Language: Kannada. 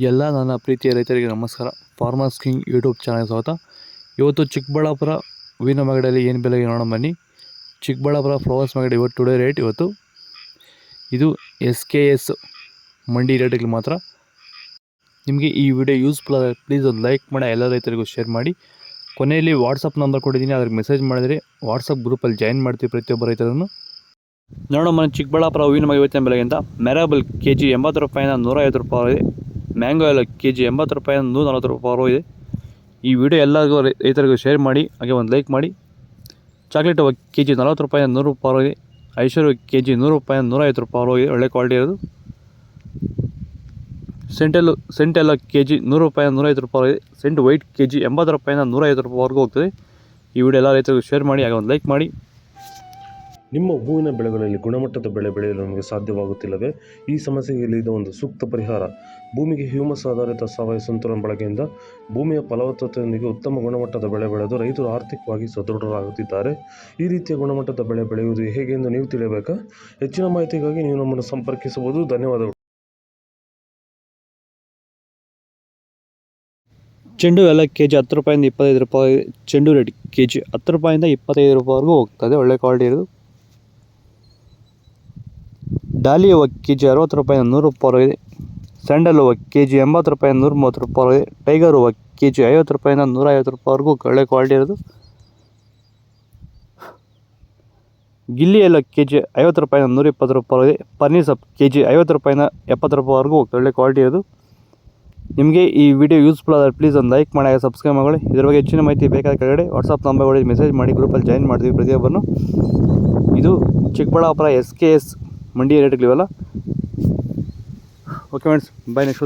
ಎಲ್ಲ ನನ್ನ ಪ್ರೀತಿಯ ರೈತರಿಗೆ ನಮಸ್ಕಾರ. ಫಾರ್ಮರ್ಸ್ ಕಿಂಗ್ ಯೂಟ್ಯೂಬ್ ಚಾನಲ್ ಸ್ವಾಗತ. ಇವತ್ತು ಚಿಕ್ಕಬಳ್ಳಾಪುರ ಹೂವಿನ ಮಾರ್ಕೆಟಲ್ಲಿ ಏನು ಬೆಲೆಗೆ ನೋಡೋಣ ಬನ್ನಿ. ಚಿಕ್ಕಬಳ್ಳಾಪುರ ಫ್ಲವರ್ಸ್ ಮಾರ್ಕೆಟ್ ಇವತ್ತು ಟುಡೇ ರೇಟ್ ಇದು SKS ಮಂಡಿ ರೇಟಿಗೆ ಮಾತ್ರ. ನಿಮಗೆ ಈ ವಿಡಿಯೋ ಯೂಸ್ಫುಲ್ ಆದರೆ ಪ್ಲೀಸ್ ಒಂದು ಲೈಕ್ ಮಾಡಿ, ಎಲ್ಲ ರೈತರಿಗೂ ಶೇರ್ ಮಾಡಿ. ಕೊನೆಯಲ್ಲಿ ವಾಟ್ಸಪ್ ನಂಬರ್ ಕೊಟ್ಟಿದ್ದೀನಿ, ಅದ್ರಿಗೆ ಮೆಸೇಜ್ ಮಾಡಿದರೆ ವಾಟ್ಸಪ್ ಗ್ರೂಪಲ್ಲಿ ಜಾಯಿನ್ ಮಾಡ್ತೀವಿ ಪ್ರತಿಯೊಬ್ಬ ರೈತರನ್ನು. ನೋಡೋಣ ಬನ್ನಿ ಚಿಕ್ಕಬಳ್ಳಾಪುರ ಹೂವಿನ ಮಾರ್ಕೆಟ್ ಇವತ್ತಿನ ಬೆಲೆಗಿಂತ. ಮೆರಾಬಲ್ KG 80 ರೂಪಾಯಿಂದ 150 ರೂಪಾಯಿ ಇದೆ. ಮ್ಯಾಂಗೋ ಎಲ್ಲ KG 80 ರೂಪಾಯಿಂದ 140 ರೂಪಾಯಿ ಇದೆ. ಈ ವಿಡಿಯೋ ಎಲ್ಲರಿಗೂ ರೈತರಿಗೂ ಶೇರ್ ಮಾಡಿ, ಹಾಗೆ ಒಂದು ಲೈಕ್ ಮಾಡಿ. ಚಾಕ್ಲೇಟ್ KG 40 ರೂಪಾಯಿಂದ 100 ರೂಪಾಯಿ ಇದೆ. ಐಶ್ವರ್ಯ KG 100 ರೂಪಾಯಿಂದ 150 ರೂಪಾಯಿ ಇದೆ, ಒಳ್ಳೆ ಕ್ವಾಲಿಟಿ ಇರೋದು. ಸೆಂಟೆಲ್ಲ KG 100 ರೂಪಾಯಿಂದ 150 ರೂಪಾಯಿ ಇದೆ. ಸೆಂಟ್ ವೈಟ್ KG 80 ರೂಪಾಯಿಂದ 150 ರೂಪಾಯಿವರೆಗೂ ಹೋಗ್ತದೆ. ಈ ವಿಡಿಯೋ ಎಲ್ಲ ರೈತರಿಗೂ ಶೇರ್ ಮಾಡಿ, ಹಾಗೆ ಒಂದು ಲೈಕ್ ಮಾಡಿ. ನಿಮ್ಮ ಹೂವಿನ ಬೆಳೆಗಳಲ್ಲಿ ಗುಣಮಟ್ಟದ ಬೆಳೆ ಬೆಳೆಯಲು ನಮಗೆ ಸಾಧ್ಯವಾಗುತ್ತಿಲ್ಲವೇ? ಈ ಸಮಸ್ಯೆಗೆ ಇದು ಒಂದು ಸೂಕ್ತ ಪರಿಹಾರ. ಭೂಮಿಗೆ ಹ್ಯೂಮಸ್ ಆಧಾರಿತ ಸಾವಯವ ಸಂತುಲನ ಬಳಕೆಯಿಂದ ಭೂಮಿಯ ಫಲವತ್ತತೆಯೊಂದಿಗೆ ಉತ್ತಮ ಗುಣಮಟ್ಟದ ಬೆಳೆ ಬೆಳೆದು ರೈತರು ಆರ್ಥಿಕವಾಗಿ ಸದೃಢರಾಗುತ್ತಿದ್ದಾರೆ. ಈ ರೀತಿಯ ಗುಣಮಟ್ಟದ ಬೆಳೆ ಬೆಳೆಯುವುದು ಹೇಗೆ ಎಂದು ನೀವು ತಿಳಿಯಬೇಕಾ? ಹೆಚ್ಚಿನ ಮಾಹಿತಿಗಾಗಿ ನೀವು ನಮ್ಮನ್ನು ಸಂಪರ್ಕಿಸಬಹುದು. ಧನ್ಯವಾದಗಳು. ಚೆಂಡು ಎಲ್ಲ KG 10 ರೂಪಾಯಿಂದ 25 ರೂಪಾಯಿ. ಚೆಂಡು ರೇಟ್ KG 10 ರೂಪಾಯಿಂದ 25 ರೂಪಾಯಿವರೆಗೂ ಹೋಗ್ತದೆ, ಒಳ್ಳೆ ಕ್ವಾಲಿಟಿ ಇರೋದು. ಡಾಲಿ ಹೂವು KG 60 ರೂಪಾಯಿಂದ 100 ರೂಪಾಯಿ ಇದೆ. ಸ್ಯಾಂಡಲ್ ಹೂವು KG 80 ರೂಪಾಯಿಂದ 130 ರೂಪಾಯಿ ಇದೆ. ಟೈಗರ್ ಹೂವು KG 50 ರೂಪಾಯಿಂದ 150 ರೂಪಾಯಿವರೆಗೂ ಒಳ್ಳೆ ಕ್ವಾಲಿಟಿ ಇರೋದು. ಗಿಲ್ಲಿ ಎಲ್ಲ KG 50 ರೂಪಾಯಿಂದ 120 ರೂಪಾಯಿ ಇದೆ. ಪನ್ನೀರ್ ಸೊಪ್ಪು KG 50 ರೂಪಾಯಿಂದ 70 ರೂಪಾಯಿವರೆಗೂ ಒಳ್ಳೆ ಕ್ವಾಲಿಟಿ ಇರೋದು. ನಿಮಗೆ ಈ ವಿಡಿಯೋ ಯೂಸ್ಫುಲ್ ಆದರೆ ಪ್ಲೀಸ್ ಒಂದು ಲೈಕ್ ಮಾಡಿ, ಸಬ್ಸ್ಕ್ರೈಬ್ ಮಾಡಿ. ಇದ್ರ ಬಗ್ಗೆ ಹೆಚ್ಚಿನ ಮಾಹಿತಿ ಬೇಕಾದ ಕೆಳಗಡೆ ವಾಟ್ಸಪ್ ನಂಬರ್ ಹೊಡೆದು ಮೆಸೇಜ್ ಮಾಡಿ, ಗ್ರೂಪಲ್ಲಿ ಜಾಯಿನ್ ಮಾಡ್ತೀವಿ ಪ್ರತಿಯೊಬ್ಬರನ್ನು. ಇದು ಚಿಕ್ಕಬಳ್ಳಾಪುರ SKS ಮಂಡಿ ರೇಟ್ಗಳಿವೆಲ್ಲ. ಓಕೆ ಫ್ರೆಂಡ್ಸ್, ಬಾಯ್. ನೆಕ್ಸ್ಟ್